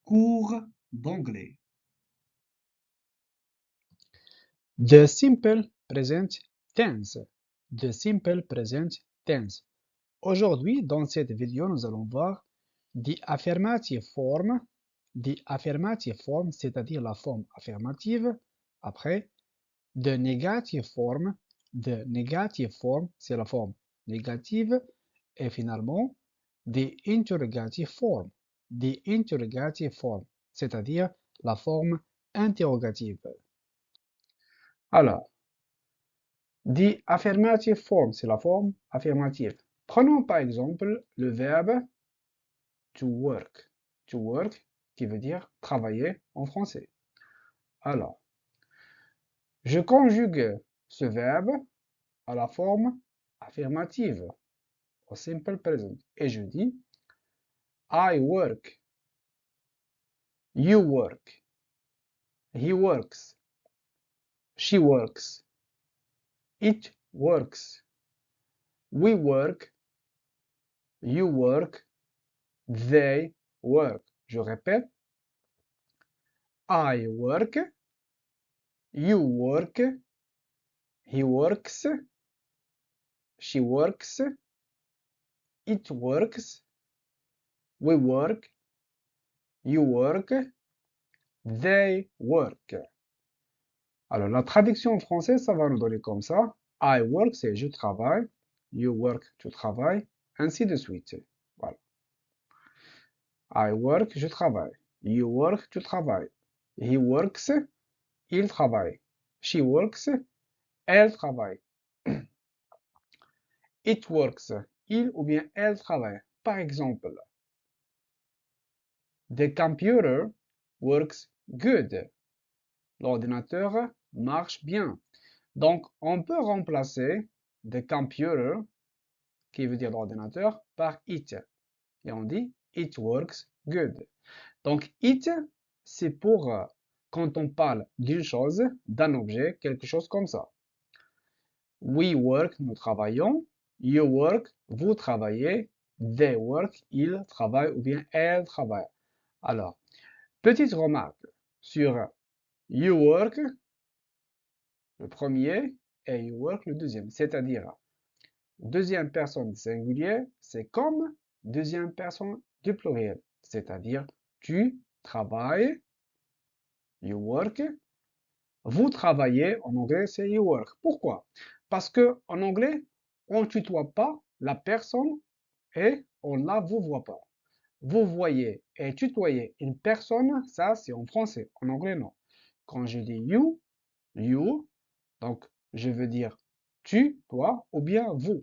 Cours d'anglais. The simple present tense. The simple present tense. Aujourd'hui, dans cette vidéo, nous allons voir the affirmative form. The affirmative form, c'est-à-dire la forme affirmative. Après, the negative form. The negative form, c'est la forme négative. Et finalement, the interrogative form. The interrogative form, c'est-à-dire la forme interrogative. Alors, the affirmative form, c'est la forme affirmative. Prenons par exemple le verbe to work. To work, qui veut dire travailler en français. Alors, je conjugue ce verbe à la forme affirmative, au simple present. Et je dis I work, you work, he works, she works, it works, we work, you work, they work. Je répète, I work, you work, he works, she works, it works, we work, you work, they work. Alors, la traduction en français, ça va nous donner comme ça. I work, c'est je travaille. You work, tu travailles. Ainsi de suite. Voilà. I work, je travaille. You work, tu travailles. He works, il travaille. She works, elle travaille. It works, il ou bien elle travaille. Par exemple, the computer works good. L'ordinateur marche bien. Donc, on peut remplacer the computer, qui veut dire l'ordinateur, par it. Et on dit it works good. Donc, it, c'est pour quand on parle d'une chose, d'un objet, quelque chose comme ça. We work, nous travaillons. You work, vous travaillez. They work, ils travaillent ou bien elles travaillent. Alors, petite remarque sur you work, le premier, et you work, le deuxième. C'est-à-dire, deuxième personne singulier, c'est comme deuxième personne du pluriel. C'est-à-dire, tu travailles, you work. Vous travaillez, en anglais, c'est you work. Pourquoi? Parce que en anglais, on ne tutoie pas la personne et on ne la vous voit pas. Vous voyez et tutoyer une personne, ça c'est en français. En anglais, non. Quand je dis you, you, donc je veux dire tu, toi, ou bien vous.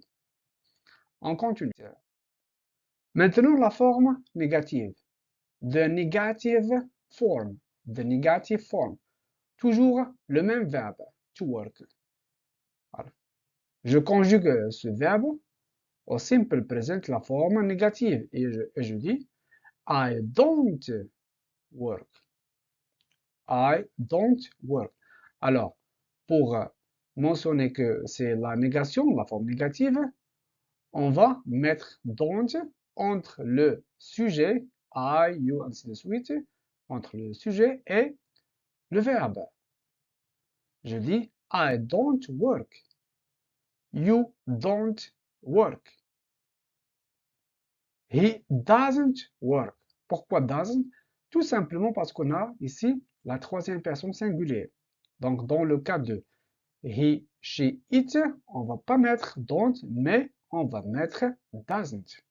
On continue. Maintenant, la forme négative. The negative form. The negative form. Toujours le même verbe, to work. Voilà. Je conjugue ce verbe au simple présent, la forme négative, et je dis I don't work. I don't work. Alors, pour mentionner que c'est la négation, la forme négative, on va mettre don't entre le sujet, I, you, ainsi de suite, entre le sujet et le verbe. Je dis I don't work. You don't work. He doesn't work. Pourquoi doesn't? Tout simplement parce qu'on a ici la troisième personne singulière. Donc, dans le cas de he, she, it, on va pas mettre don't, mais on va mettre doesn't.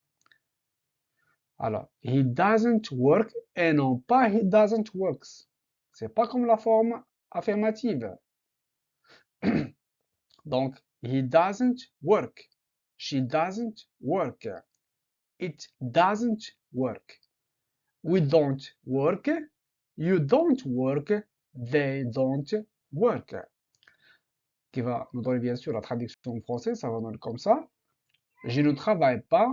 Alors, he doesn't work et non pas he doesn't works. C'est pas comme la forme affirmative. Donc, he doesn't work. She doesn't work. It doesn't work. We don't work. You don't work. They don't work. Qui va nous donner bien sûr la traduction en français, ça va donner comme ça. Je ne travaille pas,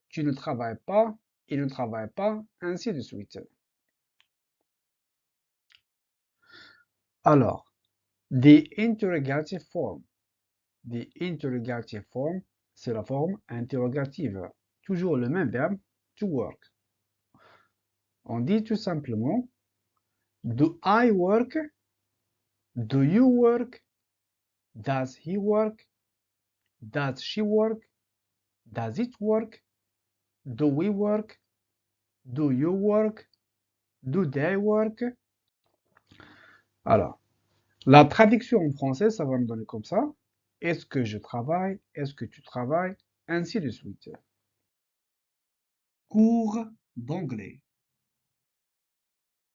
tu ne travailles pas, il ne travaille pas, ainsi de suite. Alors, the interrogative form. The interrogative form, c'est la forme interrogative. Toujours le même verbe, to work. On dit tout simplement do I work? Do you work? Does he work? Does she work? Does it work? Do we work? Do you work? Do they work? Alors, la traduction en français, ça va me donner comme ça. Est-ce que je travaille? Est-ce que tu travailles? Ainsi de suite. Cours d'anglais.